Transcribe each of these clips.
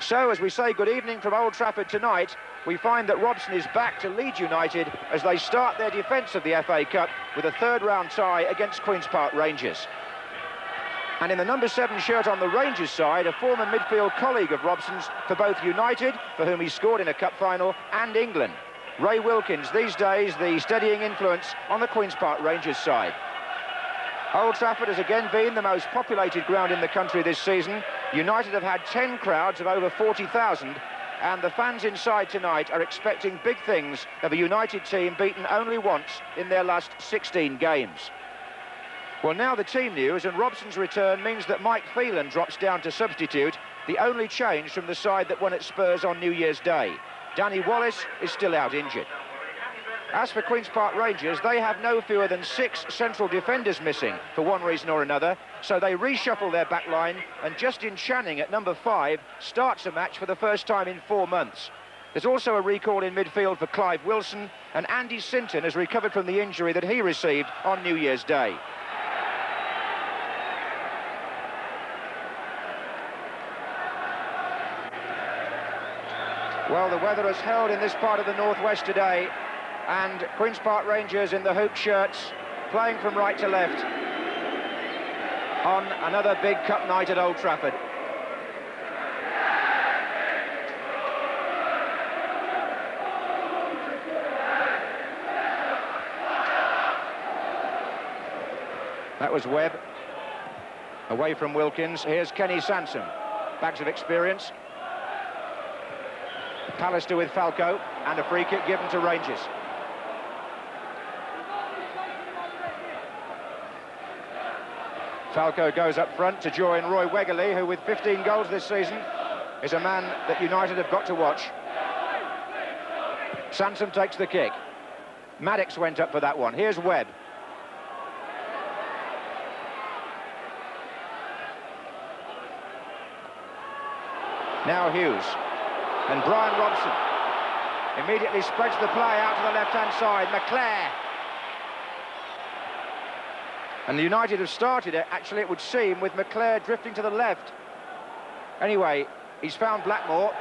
So, as we say good evening from Old Trafford tonight, we find that Robson is back to lead United as they start their defence of the FA Cup with a third-round tie against Queen's Park Rangers. And in the number 7 shirt on the Rangers side, a former midfield colleague of Robson's for both United, for whom he scored in a cup final, and England. Ray Wilkins, these days the steadying influence on the Queen's Park Rangers side. Old Trafford has again been the most populated ground in the country this season. United have had 10 crowds of over 40,000, and the fans inside tonight are expecting big things of a United team beaten only once in their last 16 games. Well, now the team news, and Robson's return means that Mike Phelan drops down to substitute, the only change from the side that won at Spurs on New Year's Day. Danny Wallace is still out injured. As for Queen's Park Rangers, they have no fewer than 6 central defenders missing for one reason or another, so they reshuffle their back line, and Justin Channing at number 5 starts a match for the first time in 4 months. There's also a recall in midfield for Clive Wilson, and Andy Sinton has recovered from the injury that he received on New Year's Day. Well, the weather has held in this part of the northwest today, and Queen's Park Rangers in the hoop shirts, playing from right to left on another big cup night at Old Trafford. That was Webb, away from Wilkins. Here's Kenny Sansom, bags of experience. Pallister with Falco, and a free kick given to Rangers. Falco goes up front to join Roy Wegerle, who with 15 goals this season is a man that United have got to watch. Sansom takes the kick. Maddox went up for that one. Here's Webb. Now Hughes. And Brian Robson immediately spreads the play out to the left-hand side. McClare. And the United have started it, actually, it would seem, with McClare drifting to the left. Anyway, he's found Blackmore.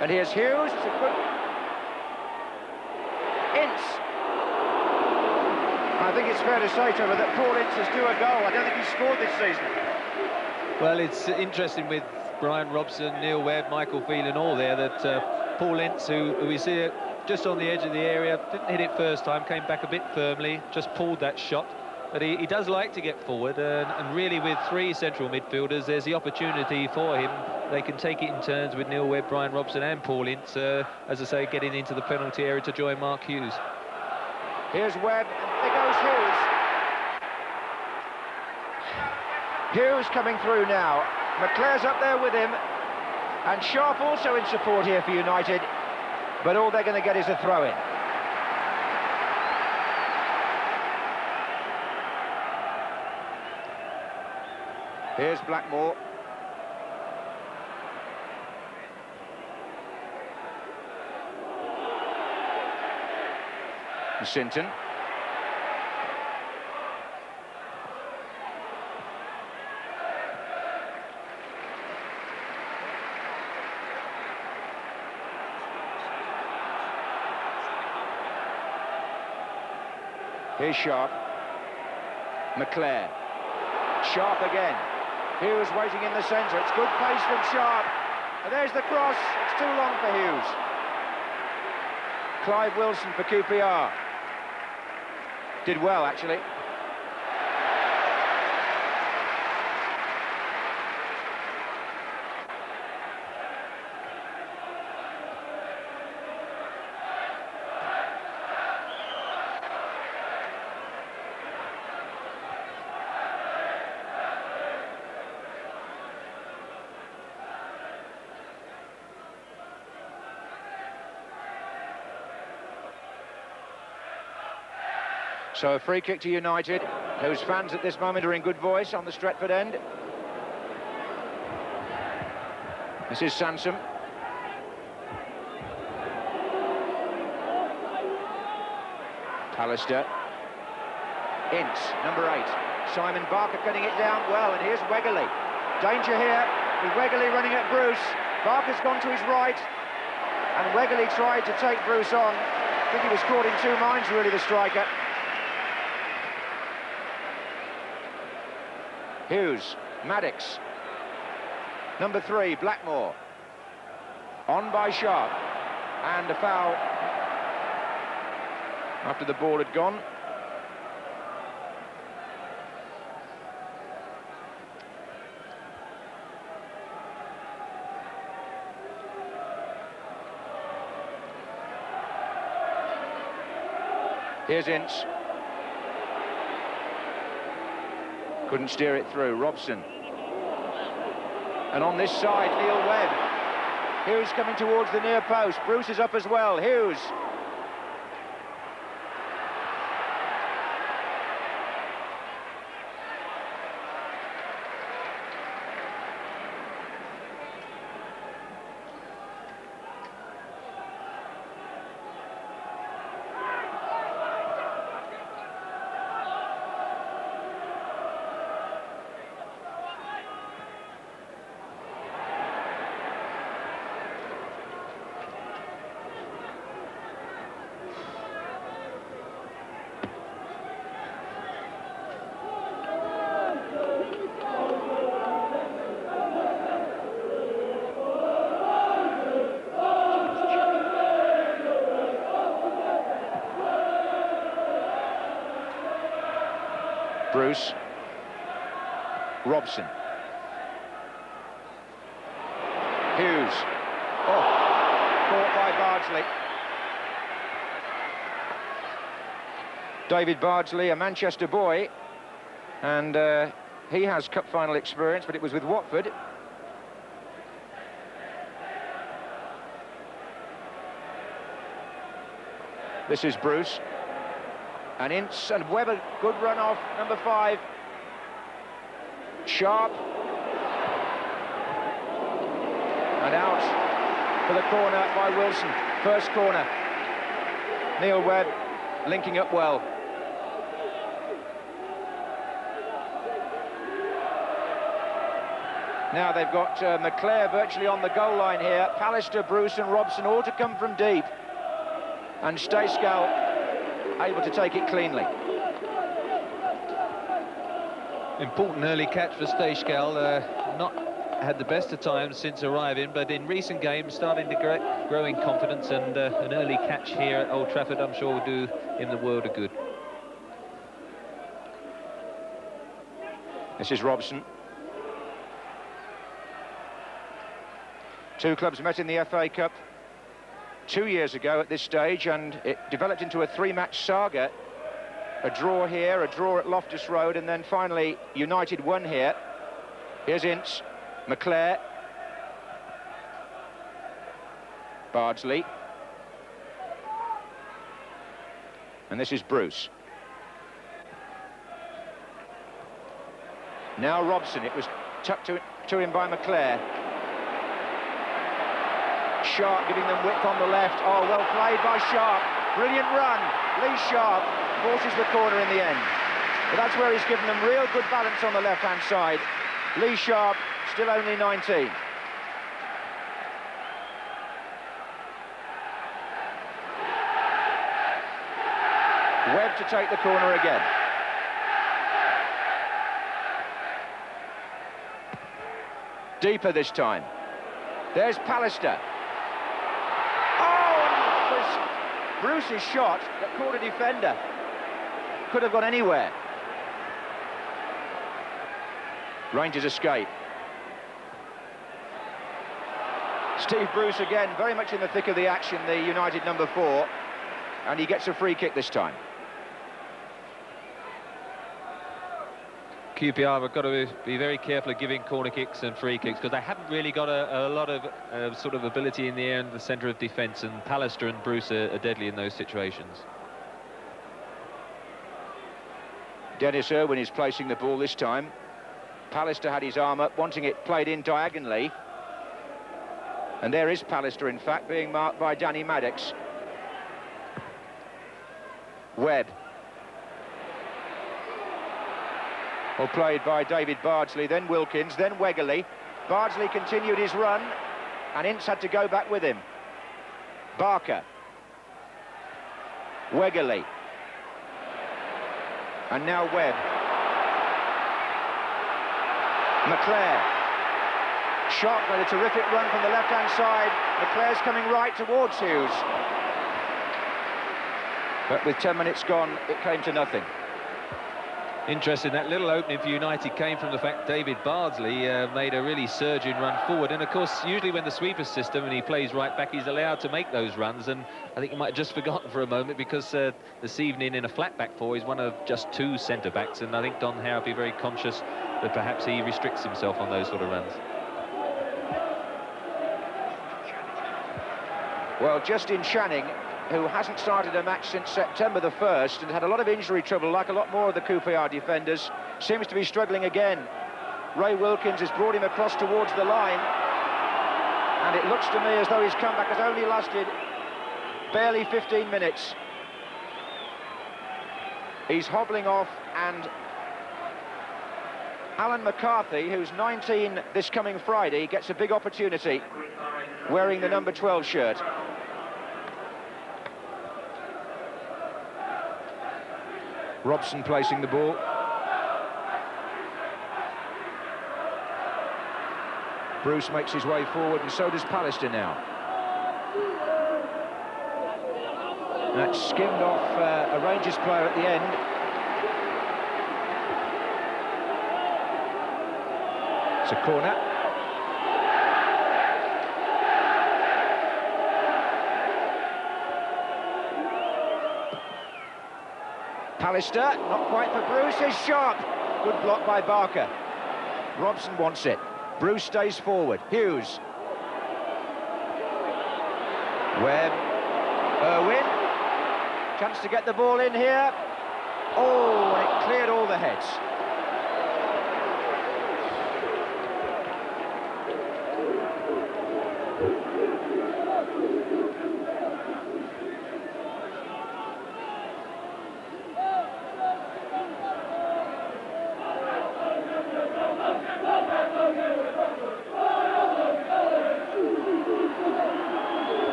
And here's Hughes. It's a good... Ince. I think it's fair to say, Trevor, that Paul Ince is due a goal. I don't think he's scored this season. Well, it's interesting with Brian Robson, Neil Webb, Michael Phelan, all there, that Paul Ince, who we see just on the edge of the area, didn't hit it first time, came back a bit firmly, just pulled that shot. But he does like to get forward, and really with 3 central midfielders, there's the opportunity for him. They can take it in turns with Neil Webb, Brian Robson and Paul Ince, as I say, getting into the penalty area to join Mark Hughes. Here's Webb, and there goes Hughes. Hughes coming through now. McClare's up there with him, and Sharp also in support here for United, but all they're going to get is a throw-in. Here's Blackmore. And Sinton. Here's Sharp. McClare. Sharp again. Hughes waiting in the centre. It's good pace from Sharp. And there's the cross. It's too long for Hughes. Clive Wilson for QPR. Did well, actually. So a free kick to United, whose fans at this moment are in good voice on the Stretford end. This is Sansom. Pallister. Ince, number 8. Simon Barker cutting it down well, and here's Wegerle. Danger here. with Wegerle running at Bruce. Barker's gone to his right, and Wegerle tried to take Bruce on. I think he was caught in two minds, really, the striker. Hughes, Maddox. Number 3, Blackmore. On by Sharp. And a foul after the ball had gone. Here's Ince. Couldn't steer it through. Robson. And on this side, Neil Webb. Hughes coming towards the near post. Bruce is up as well. Hughes. Bruce. Robson. Hughes. Oh, caught by Bardsley. David Bardsley, a Manchester boy, and he has cup final experience, but it was with Watford. This is Bruce. And Ince and Webber, good run off, number 5. Sharp. And out for the corner by Wilson. First corner. Neil Webb linking up well. Now they've got McClare virtually on the goal line here. Pallister, Bruce and Robson all to come from deep. And Stayskal able to take it cleanly. Important early catch for Stayskal. Not had the best of times since arriving, but in recent games starting to grow in confidence, and an early catch here at Old Trafford I'm sure will do him the world of good. This is Robson. Two clubs met in the FA Cup 2 years ago at this stage, and it developed into a 3-match saga. A draw here, a draw at Loftus Road, and then finally United won here. Here's Ince, McClare, Bardsley, and this is Bruce. Now Robson, it was tucked to him by McClare. Sharp giving them width on the left. Oh, well played by Sharp. Brilliant run. Lee Sharp forces the corner in the end. But that's where he's given them real good balance on the left-hand side. Lee Sharp, still only 19. Webb to take the corner again. Deeper this time. There's Pallister. Bruce's shot that caught a defender. Could have gone anywhere. Rangers escape. Steve Bruce again, very much in the thick of the action, the United number 4. And he gets a free kick this time. QPR have got to be very careful of giving corner kicks and free kicks, because they haven't really got a lot of sort of ability in the air and the centre of defence, and Pallister and Bruce are deadly in those situations. Dennis Irwin is placing the ball this time. Pallister had his arm up, wanting it played in diagonally. And there is Pallister, in fact, being marked by Danny Maddox. Webb. Well played by David Bardsley, then Wilkins, then Wegerle. Bardsley continued his run, and Ince had to go back with him. Barker. Wegerle. And now Webb. McClare. Sharp made a terrific run from the left-hand side. McClare's coming right towards Hughes. But with 10 minutes gone, it came to nothing. Interesting, that little opening for United came from the fact David Bardsley made a really surging run forward. And of course, usually when the sweeper system and he plays right back, he's allowed to make those runs. And I think he might have just forgotten for a moment, because this evening in a flat back four, he's one of just 2 centre-backs. And I think Don Howe will be very conscious that perhaps he restricts himself on those sort of runs. Well, Justin Channing, who hasn't started a match since September the 1st and had a lot of injury trouble, like a lot more of the QPR defenders, seems to be struggling again. Ray Wilkins has brought him across towards the line, and it looks to me as though his comeback has only lasted barely 15 minutes. He's hobbling off, and Alan McCarthy, who's 19 this coming Friday, gets a big opportunity wearing the number 12 shirt. Robson placing the ball. Bruce makes his way forward, and so does Pallister now. That skimmed off a Rangers player at the end. It's a corner. Pallister, not quite for Bruce, is sharp. Good block by Barker. Robson wants it. Bruce stays forward. Hughes. Webb. Irwin. Chance to get the ball in here. Oh, and it cleared all the heads.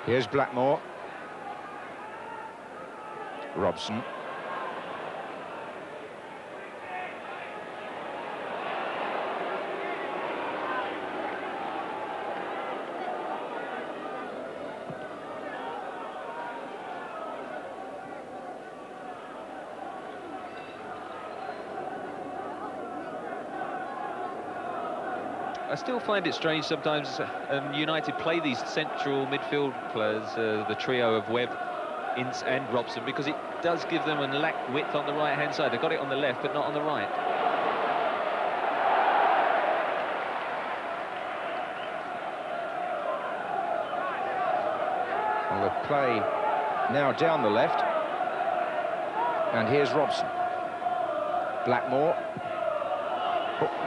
Here's Blackmore. Robson. I still find it strange sometimes United play these central midfield players, the trio of Webb, Ince and Robson, because it does give them a lack width on the right-hand side. They've got it on the left, but not on the right. Well, the play now down the left. And here's Robson. Blackmore.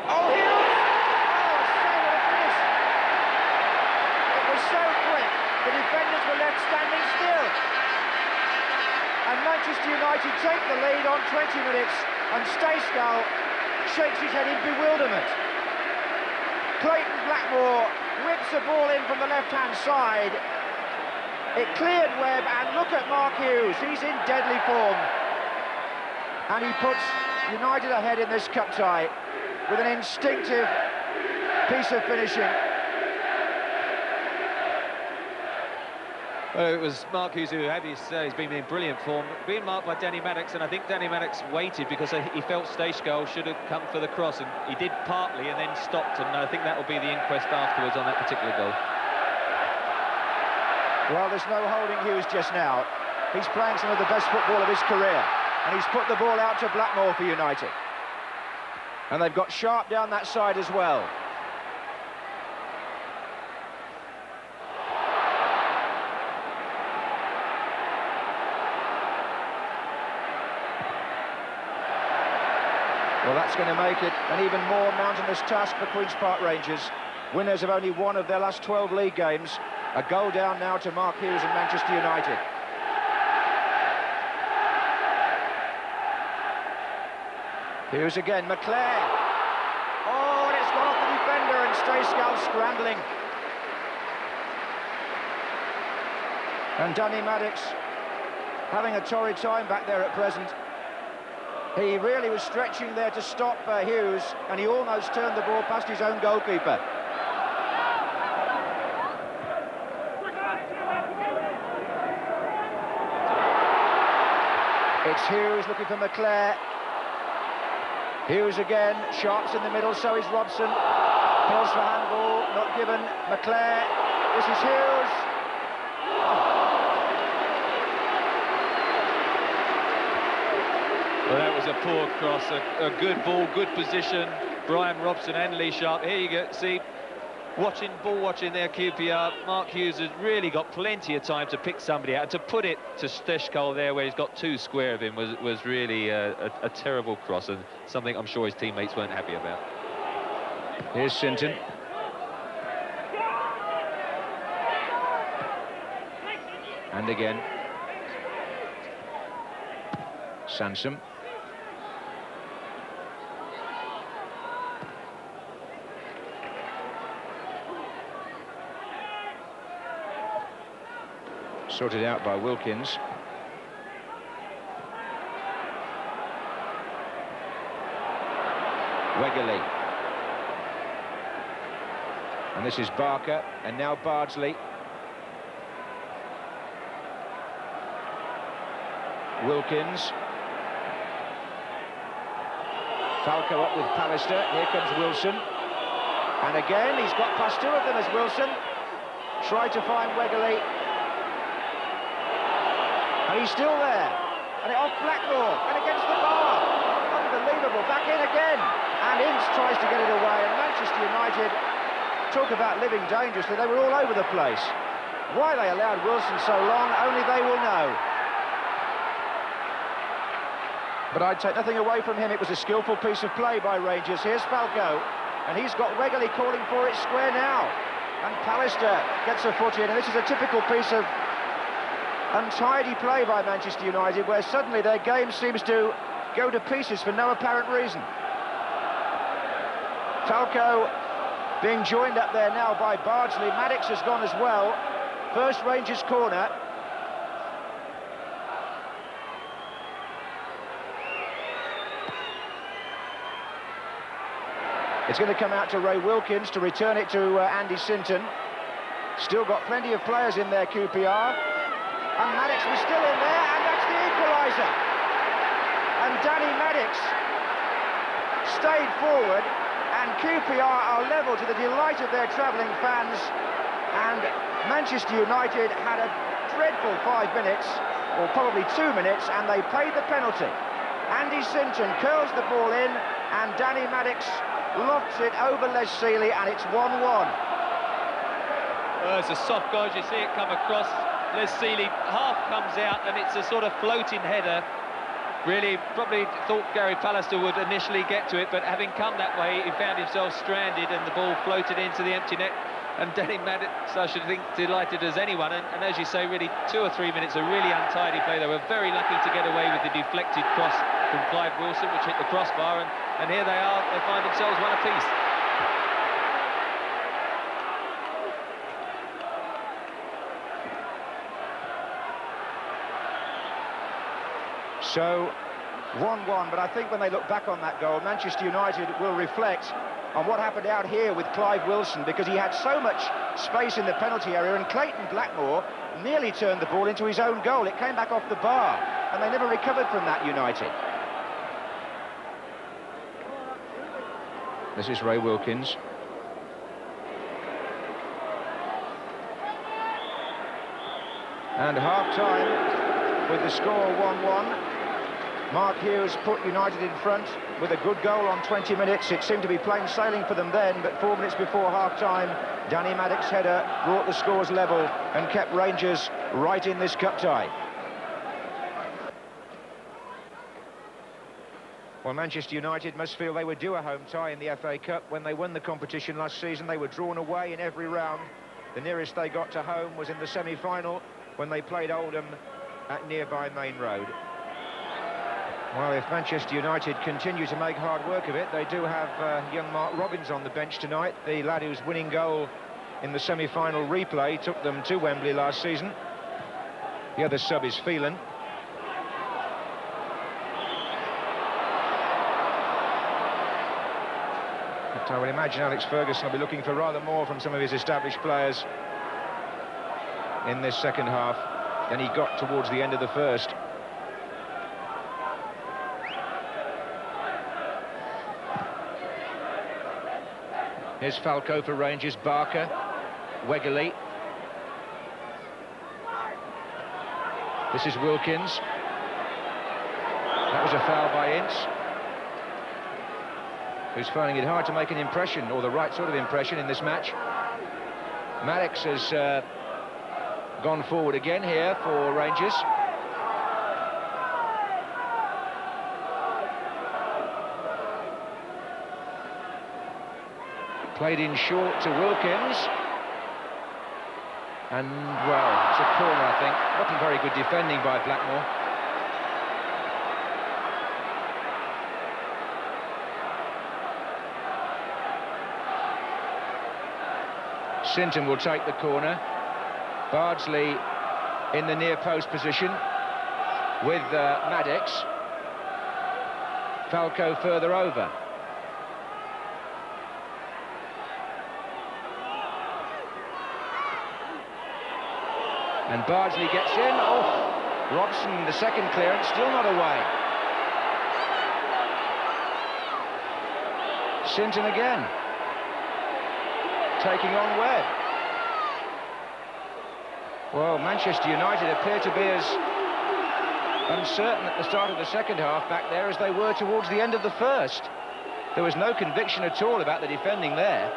Oh, Hughes! The defenders were left standing still. And Manchester United take the lead on 20 minutes, and Stayskal shakes his head in bewilderment. Clayton Blackmore whips the ball in from the left-hand side. It cleared Webb, and look at Mark Hughes. He's in deadly form. And he puts United ahead in this cup tie with an instinctive piece of finishing. Well, it was Mark Hughes who, as you say, has been in brilliant form, being marked by Danny Maddox, and I think Danny Maddox waited because he felt Stayskal should have come for the cross, and he did partly and then stopped, and I think that will be the inquest afterwards on that particular goal. Well, there's no holding Hughes just now. He's playing some of the best football of his career, and he's put the ball out to Blackmore for United. And they've got Sharp down that side as well. Well, that's going to make it an even more mountainous task for Queen's Park Rangers. Winners of only one of their last 12 league games. A goal down now to Mark Hughes and Manchester United. Hughes again, McClare. Oh, and it's gone off the defender, and Stayskal scrambling. And Danny Maddox having a torrid time back there at present. He really was stretching there to stop Hughes, and he almost turned the ball past his own goalkeeper. It's Hughes looking for McClare. Hughes again, Sharp's in the middle, so is Robson. Pills for handball, not given. McClare, this is Hughes. Well, that was a poor cross, a good ball, good position. Brian Robson and Lee Sharp. Here you go, see, ball watching there, QPR. Mark Hughes has really got plenty of time to pick somebody out. To put it to Steshkal there, where he's got two square of him, was really a terrible cross, and something I'm sure his teammates weren't happy about. Here's Sinton. And again. Sansom. Sorted out by Wilkins. Wegerle. And this is Barker, and now Bardsley. Wilkins. Falco up with Pallister. Here comes Wilson. And again, he's got past two of them as Wilson. Tried to find Wegerle. And he's still there. And it off Blackmore. And against the bar. Unbelievable. Back in again. And Ince tries to get it away. And Manchester United, talk about living dangerously. They were all over the place. Why they allowed Wilson so long, only they will know. But I'd take nothing away from him. It was a skillful piece of play by Rangers. Here's Falco. And he's got Wegerle calling for it square now. And Pallister gets a foot in. And this is a typical piece of untidy play by Manchester United, where suddenly their game seems to go to pieces for no apparent reason. Falco being joined up there now by Bardsley. Maddox has gone as well. First Rangers corner. It's going to come out to Ray Wilkins to return it to Andy Sinton. Still got plenty of players in there, QPR. And Maddox was still in there, and that's the equaliser. And Danny Maddox stayed forward, and QPR are level to the delight of their travelling fans. And Manchester United had a dreadful 5 minutes, or probably 2 minutes, and they paid the penalty. Andy Sinton curls the ball in, and Danny Maddox lofts it over Les Sealey, and it's 1-1. Well, it's a soft goal, as you see it come across. Les Sealey half comes out, and it's a sort of floating header. Really, probably thought Gary Pallister would initially get to it, but having come that way, he found himself stranded, and the ball floated into the empty net. And Danny Maddox, I should think, delighted as anyone. And as you say, really 2 or 3 minutes of really untidy play. They were very lucky to get away with the deflected cross from Clive Wilson, which hit the crossbar. And here they are, they find themselves one apiece. So, 1-1, but I think when they look back on that goal, Manchester United will reflect on what happened out here with Clive Wilson, because he had so much space in the penalty area, and Clayton Blackmore nearly turned the ball into his own goal. It came back off the bar, and they never recovered from that, United. This is Ray Wilkins. And half-time with the score 1-1. Mark Hughes put United in front with a good goal on 20 minutes. It seemed to be plain sailing for them then, but 4 minutes before half-time, Danny Maddox's header brought the scores level and kept Rangers right in this cup tie. Well, Manchester United must feel they were due a home tie in the FA Cup. When they won the competition last season, they were drawn away in every round. The nearest they got to home was in the semi-final when they played Oldham at nearby Main Road. Well, if Manchester United continue to make hard work of it, they do have young Mark Robins on the bench tonight, the lad whose winning goal in the semi-final replay took them to Wembley last season. The other sub is Phelan. But I would imagine Alex Ferguson will be looking for rather more from some of his established players in this second half than he got towards the end of the first. Here's Falco for Rangers, Barker, Wegerle. This is Wilkins. That was a foul by Ince, who's finding it hard to make an impression, or the right sort of impression, in this match. Maddox has gone forward again here for Rangers. Played in short to Wilkins. And, well, it's a corner, I think. Wasn't very good defending by Blackmore. Sinton will take the corner. Bardsley in the near post position with Maddox. Falco further over. And Bardsley gets in. Oh, Robson, the second clearance, still not away. Sinton again, taking on Webb. Well, Manchester United appear to be as uncertain at the start of the second half back there as they were towards the end of the first. There was no conviction at all about the defending there.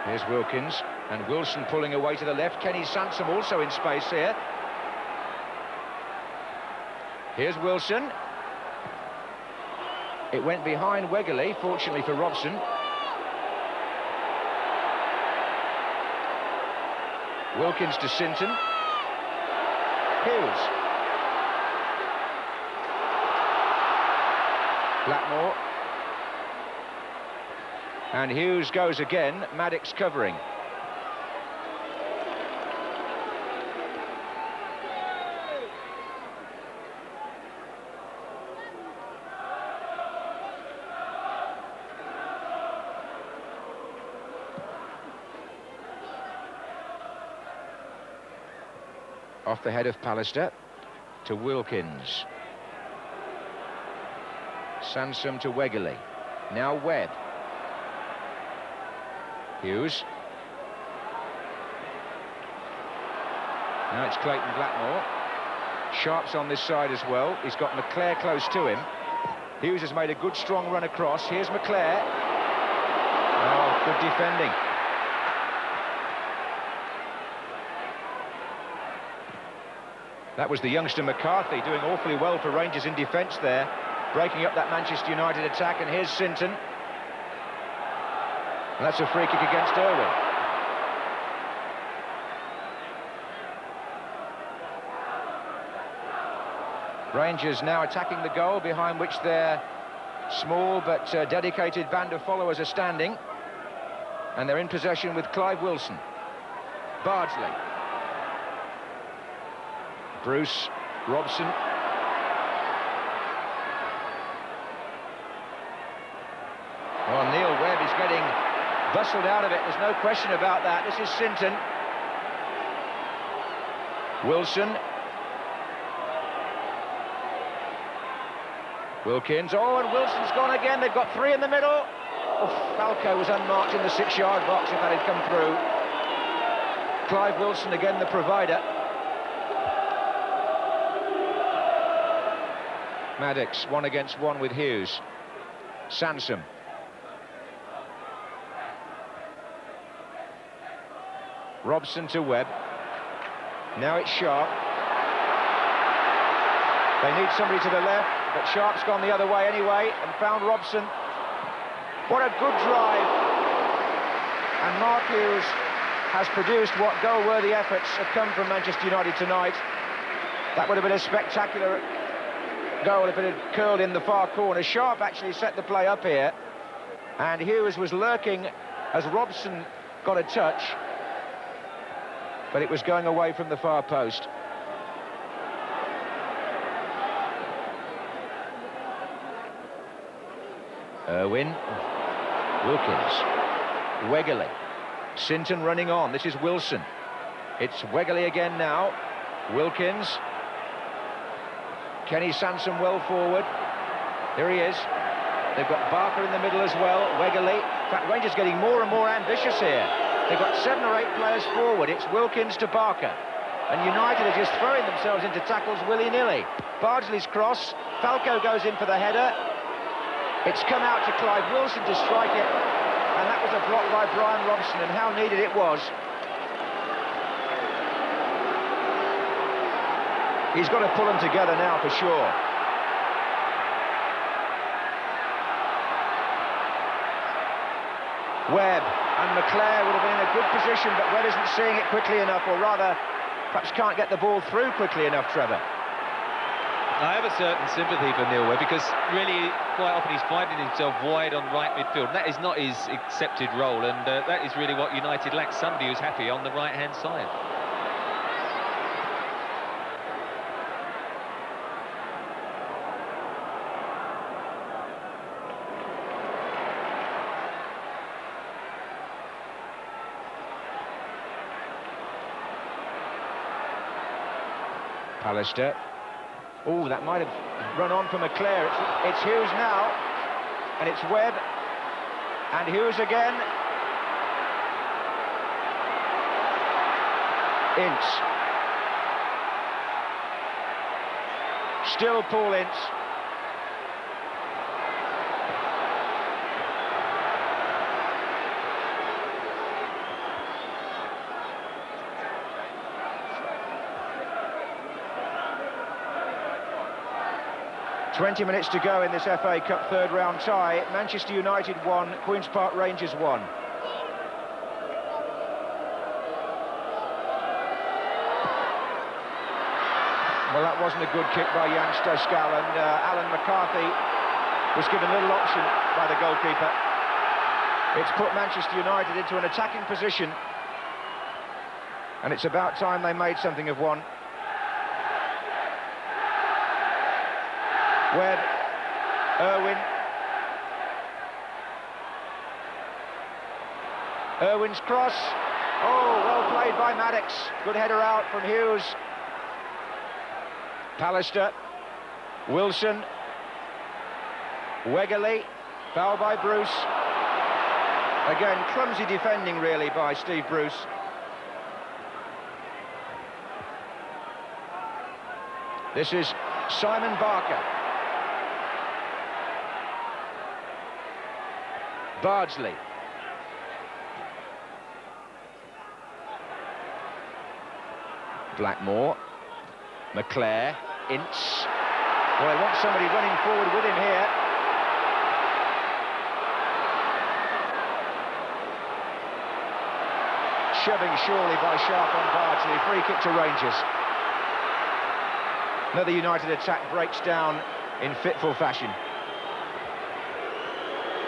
Here's Wilkins, and Wilson pulling away to the left. Kenny Sansom also in space here. Here's Wilson. It went behind Wegerle, fortunately for Robson. Wilkins to Sinton. Hughes. Blackmore. And Hughes goes again, Maddox covering. Off the head of Pallister to Wilkins. Sansom to Wegerle. Now Webb. Hughes. Now it's Clayton Blackmore. Sharp's on this side as well. He's got McClare close to him. Hughes has made a good strong run across. Here's McClare. Oh, good defending. That was the youngster McCarthy doing awfully well for Rangers in defence there, breaking up that Manchester United attack. And here's Sinton. And that's a free kick against Irwin. Rangers now attacking the goal, behind which their small but dedicated band of followers are standing. And they're in possession with Clive Wilson. Bardsley. Bruce, Robson. Oh, Neil Webb is getting bustled out of it, there's no question about that. This is Sinton. Wilson. Wilkins. Oh, and Wilson's gone again. They've got three in the middle. Oh, Falco was unmarked in the 6-yard box if that had come through. Clive Wilson again the provider. Maddox 1 against 1 with Hughes. Sansom. Robson to Webb. Now it's Sharp. They need somebody to the left, but Sharp's gone the other way anyway and found Robson. What a good drive. And Mark Hughes has produced what goal-worthy efforts have come from Manchester United tonight. That would have been a spectacular goal if it had curled in the far corner. Sharp actually set the play up here, and Hughes was lurking as Robson got a touch, but it was going away from the far post. Irwin, Wilkins, Wegerle, Sinton running on. This is Wilson. It's Wegerle again now. Wilkins. Kenny Sansom well forward. Here he is. They've got Barker in the middle as well. Wegerle. In fact, Rangers getting more and more ambitious here. They've got 7 or 8 players forward. It's Wilkins to Barker. And United are just throwing themselves into tackles willy-nilly. Bardsley's cross. Falco goes in for the header. It's come out to Clive Wilson to strike it. And that was a block by Brian Robson, and how needed it was. He's got to pull them together now for sure. Webb and McClare would have been in a good position, but Webb isn't seeing it quickly enough, or rather, perhaps can't get the ball through quickly enough, Trevor. I have a certain sympathy for Neil Webb, because really, quite often he's finding himself wide on right midfield. That is not his accepted role, and that is really what United lacks, somebody who's happy on the right-hand side. Pallister. Oh, that might have run on for McClare. It's Hughes now, and it's Webb, and Hughes again. Ince. Still Paul Ince. "20 minutes to go in this FA Cup third round tie. Manchester United 1, Queen's Park Rangers 1. Well, that wasn't a good kick by Jan Stoskal, and Alan McCarthy was given little option by the goalkeeper. It's put Manchester United into an attacking position, and it's about time they made something of one. Webb, Irwin. Irwin's cross. Oh, well played by Maddox. Good header out from Hughes. Pallister. Wilson. Wegerle. Foul by Bruce. Again, clumsy defending really by Steve Bruce. This is Simon Barker. Bardsley. Blackmore. McClare. Ince. Well, they want somebody running forward with him here. Shoving surely by Sharp on Bardsley. Free kick to Rangers. Another United attack breaks down in fitful fashion.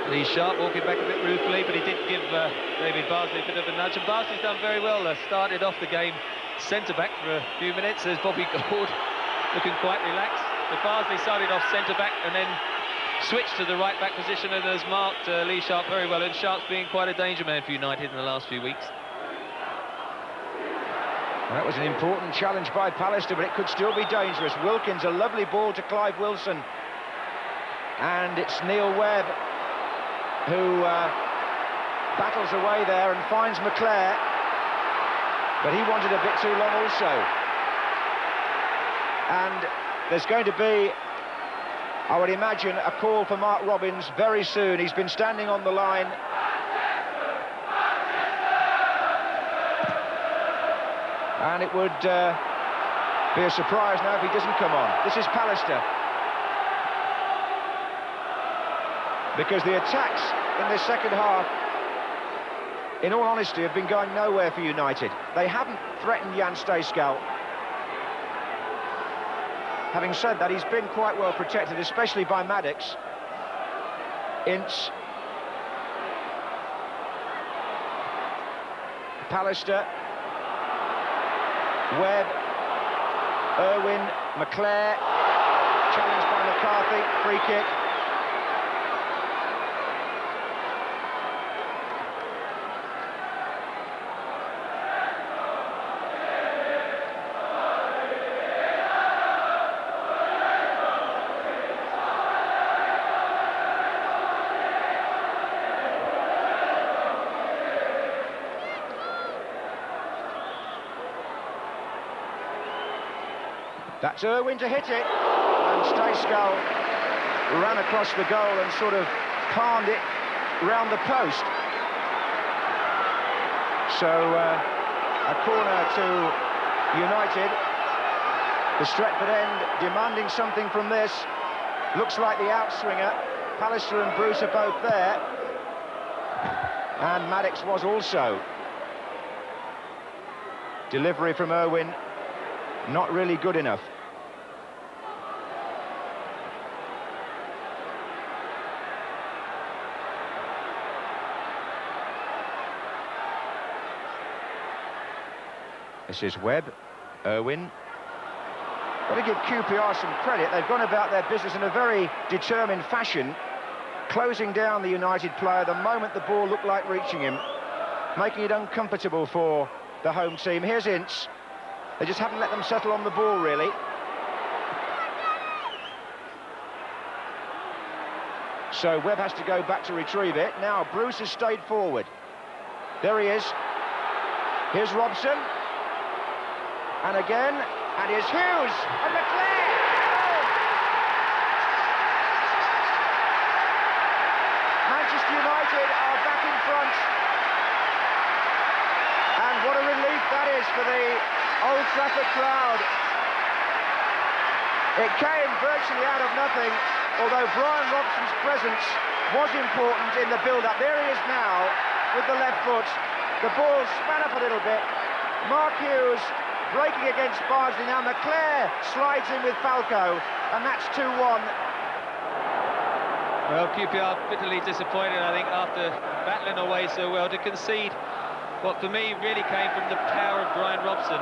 Lee Sharp walking back a bit ruefully, but he did give David Bardsley a bit of a nudge, and Bardsley's done very well. Started off the game centre-back for a few minutes. There's Bobby Gould looking quite relaxed. But Bardsley started off centre-back and then switched to the right-back position and has marked Lee Sharp very well, and Sharp's been quite a danger man for United in the last few weeks. That was an important challenge by Pallister, but it could still be dangerous. Wilkins, a lovely ball to Clive Wilson. And it's Neil Webb who battles away there and finds McClare, but he wanted a bit too long also. And there's going to be, I would imagine, a call for Mark Robins very soon. He's been standing on the line. And it would be a surprise now if he doesn't come on. This is Pallister. Because the attacks in this second half, in all honesty, have been going nowhere for United. They haven't threatened Jan Stejskal. Having said that, he's been quite well protected, especially by Maddox. Ince. Pallister. Webb. Irwin. McClare. Challenged by McCarthy. Free kick. That's Irwin to hit it, and Stejskal ran across the goal and sort of palmed it round the post. So a corner to United. The Stretford end demanding something from this. Looks like the outswinger. Pallister and Bruce are both there, and Maddox was also. Delivery from Irwin. Not really good enough. This is Webb. Irwin. Got to give QPR some credit. They've gone about their business in a very determined fashion, closing down the United player the moment the ball looked like reaching him, making it uncomfortable for the home team. Here's Ince. They just haven't let them settle on the ball, really. So Webb has to go back to retrieve it. Now Bruce has stayed forward. There he is. Here's Robson. And again, and here's Hughes. And McClare! Oh! Manchester United are back in front. And what a relief that is for the Old Trafford crowd. It came virtually out of nothing, although Brian Robson's presence was important in the build-up. There he is now with the left foot. The ball span up a little bit. Mark Hughes breaking against Bardsley. Now McClare slides in with Falco, and that's 2-1. Well, QPR bitterly disappointed, I think, after battling away so well to concede. What for me really came from the power of Brian Robson.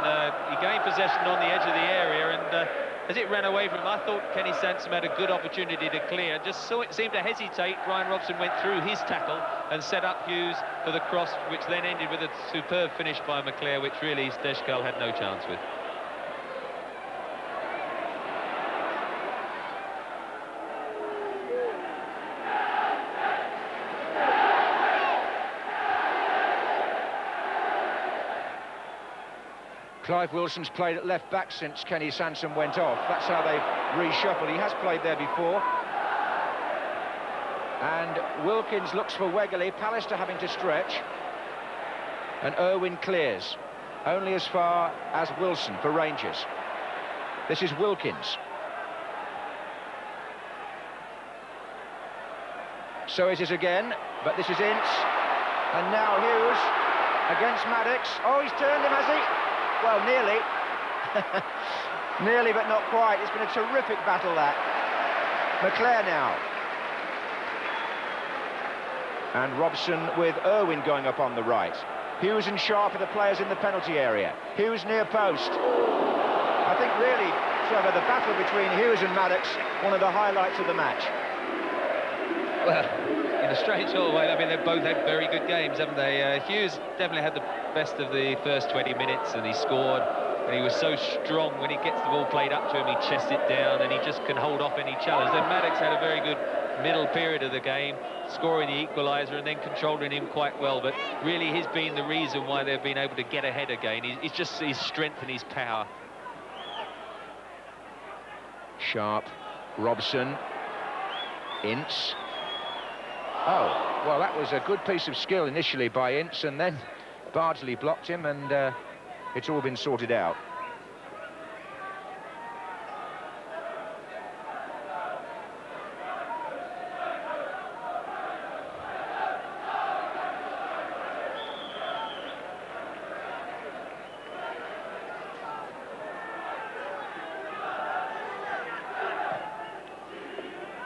He gained possession on the edge of the area, and as it ran away from him, I thought Kenny Sansom had a good opportunity to clear. Just so it seemed to hesitate. Brian Robson went through his tackle and set up Hughes for the cross, which then ended with a superb finish by McClare, which really Stejskal had no chance with. Clive Wilson's played at left back since Kenny Sansom went off. That's how they've reshuffled. He has played there before. And Wilkins looks for Wegerle. Pallister having to stretch. And Irwin clears. Only as far as Wilson for Rangers. This is Wilkins. So it is again, but this is Ince. And now Hughes against Maddox. Oh, he's turned him, has he? Well, nearly. Nearly, but not quite. It's been a terrific battle, that. McClare now. And Robson with Irwin going up on the right. Hughes and Sharp are the players in the penalty area. Hughes near post. I think really, Trevor, the battle between Hughes and Maddox, one of the highlights of the match. Well, in a strange sort of way, I mean, they've both had very good games, haven't they? Hughes definitely had the best of the first 20 minutes, and he scored, and he was so strong when he gets the ball played up to him. He chests it down, and he just can hold off any challenge. Then Maddox had a very good middle period of the game, scoring the equaliser and then controlling him quite well. But really, he's been the reason why they've been able to get ahead again. It's just his strength and his power. Sharp, Robson, Ince. Oh, well, that was a good piece of skill initially by Ince, and then Bardsley blocked him, and it's all been sorted out.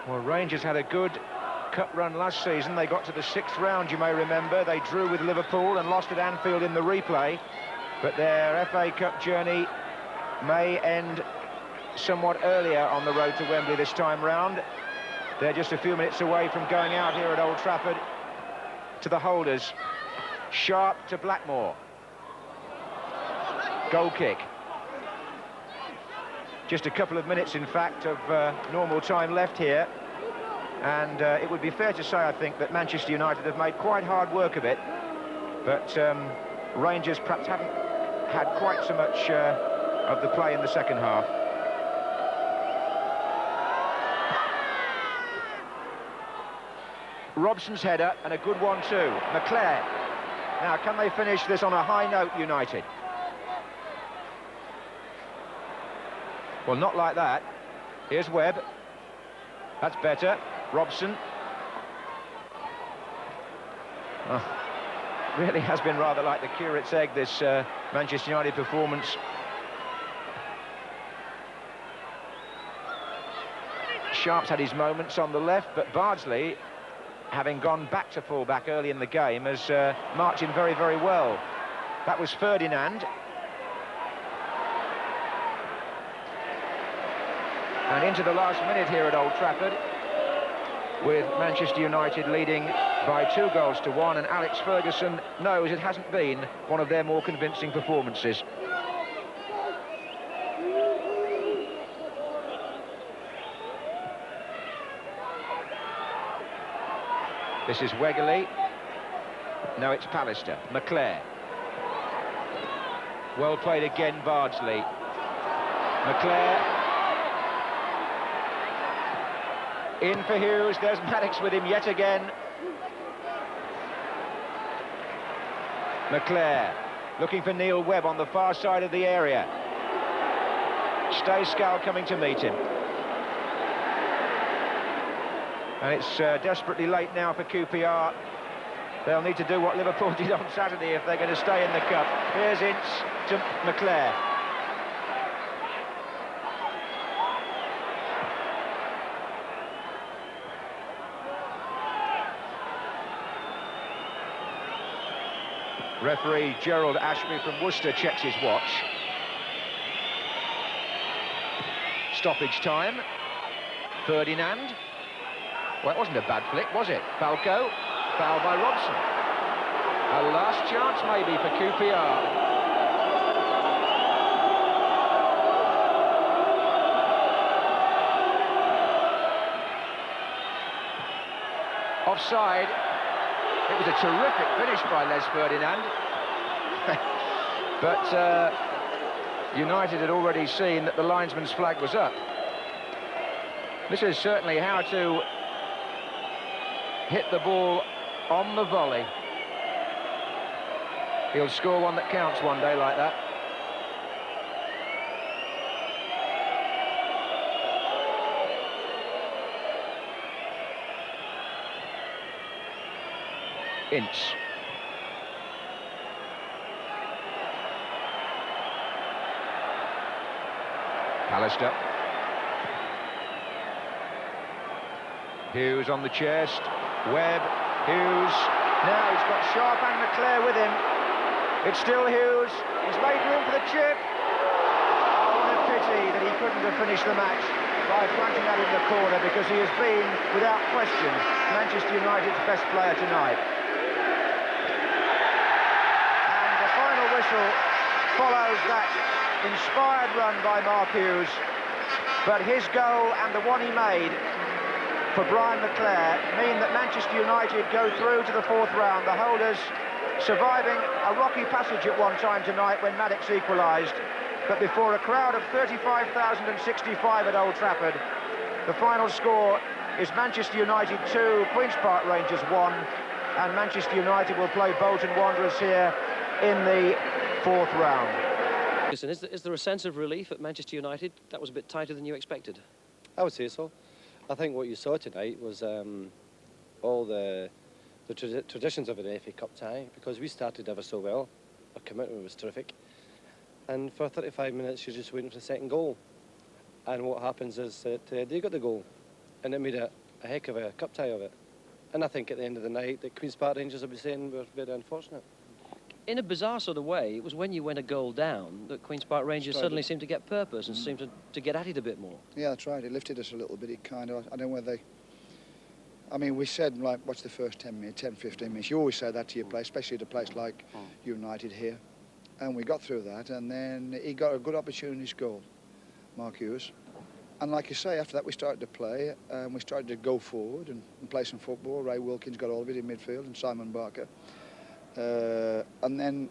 Well, Rangers had a good cup run last season. They got to the 6th round, you may remember. They drew with Liverpool and lost at Anfield in the replay. But their FA Cup journey may end somewhat earlier on the road to Wembley this time round. They're just a few minutes away from going out here at Old Trafford to the holders. Sharp to Blackmore. Goal kick. Just a couple of minutes, in fact, of normal time left here. And it would be fair to say, I think, that Manchester United have made quite hard work of it. But Rangers perhaps haven't had quite so much of the play in the second half. Robson's header, and a good one too. McClare. Now, can they finish this on a high note, United? Well, not like that. Here's Webb. That's better. Robson. Oh, really has been rather like the curate's egg, this Manchester United performance. Sharp's had his moments on the left, but Bardsley, having gone back to full-back early in the game, has marched in very, very well. That was Ferdinand. And into the last minute here at Old Trafford, with Manchester United leading by 2-1, and Alex Ferguson knows it hasn't been one of their more convincing performances. This is Wegerle. No, it's Pallister. McClare. Well played again, Bardsley. McClare. In for Hughes. There's Maddox with him yet again. McClare looking for Neil Webb on the far side of the area. Stayscale coming to meet him. And it's desperately late now for QPR. They'll need to do what Liverpool did on Saturday if they're going to stay in the cup. Here's Ince to McClare. Referee Gerald Ashby from Worcester checks his watch. Stoppage time. Ferdinand. Well, it wasn't a bad flick, was it? Falco. Foul by Robson. A last chance maybe for QPR. Offside. It was a terrific finish by Les Ferdinand. But United had already seen that the linesman's flag was up. This is certainly how to hit the ball on the volley. He'll score one that counts one day like that. Ince. Pallister. Hughes on the chest. Webb. Hughes. Now he's got Sharp and McClare with him. It's still Hughes. He's made room for the chip. Oh, what a pity that he couldn't have finished the match by planting that in the corner, because he has been, without question, Manchester United's best player tonight. Whistle follows that inspired run by Mark Hughes, but his goal and the one he made for Brian McClare mean that Manchester United go through to the fourth round. The holders surviving a rocky passage at one time tonight when Maddox equalised, but before a crowd of 35,065 at Old Trafford, the final score is Manchester United 2, Queen's Park Rangers 1, and Manchester United will play Bolton Wanderers here in the fourth round. Listen, is there a sense of relief at Manchester United? That was a bit tighter than you expected. I would say so. I think what you saw tonight was all the traditions of an FA Cup tie, because we started ever so well. Our commitment was terrific. And for 35 minutes, you're just waiting for the second goal. And what happens is that they got the goal, and it made a heck of a cup tie of it. And I think at the end of the night, the Queen's Park Rangers will be saying we're very unfortunate. In a bizarre sort of way, it was when you went a goal down that Queen's Park Rangers suddenly seemed to get purpose and seemed to get at it a bit more. Yeah, that's right. It lifted us a little bit. It kind of, I don't know whether they... I mean, we said, like, watch the first 10 minutes, 10, 15 minutes. You always say that to your place, especially at a place like United here. And we got through that, and then he got a good opportunity to goal, Mark Hughes. And like you say, after that we started to play, and we started to go forward and play some football. Ray Wilkins got all of it in midfield, and Simon Barker. And then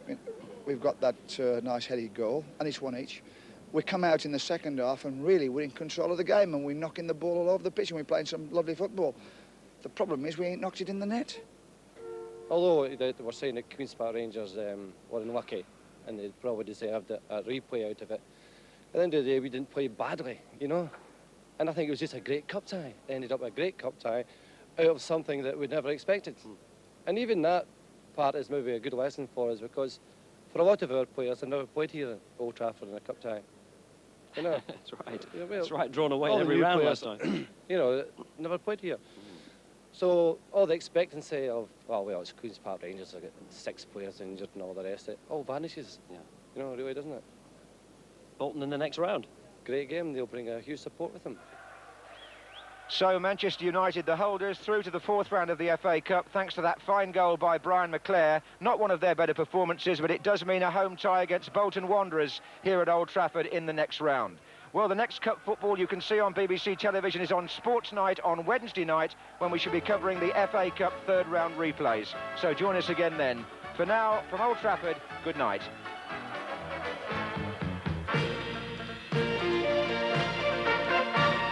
we've got that nice headed goal, and it's one each. We come out in the second half, and really we're in control of the game, and we're knocking the ball all over the pitch, and we're playing some lovely football. The problem is we ain't knocked it in the net. Although they were saying that Queen's Park Rangers were unlucky, and they probably deserved a replay out of it. At the end of the day, we didn't play badly, you know. And I think it was just a great cup tie. It ended up a great cup tie out of something that we'd never expected. And even that part is maybe a good lesson for us, because for a lot of our players, they've never played here at Old Trafford in a cup tie. You know? That's right. Yeah, well, that's right, drawn away all every the new round players, last time. you know, never played here. So all the expectancy of, well, it's Queen's Park Rangers, I get 6 players injured and all the rest, it all vanishes. Yeah. You know, really, doesn't it? Bolton in the next round. Great game, they'll bring a huge support with them. So Manchester United, the holders, through to the fourth round of the FA Cup thanks to that fine goal by Brian McClare. Not one of their better performances, but it does mean a home tie against Bolton Wanderers here at Old Trafford in the next round. Well, the next cup football you can see on BBC television is on Sports Night on Wednesday night, when we should be covering the FA Cup third round replays. So join us again then. For now, from Old Trafford, good night.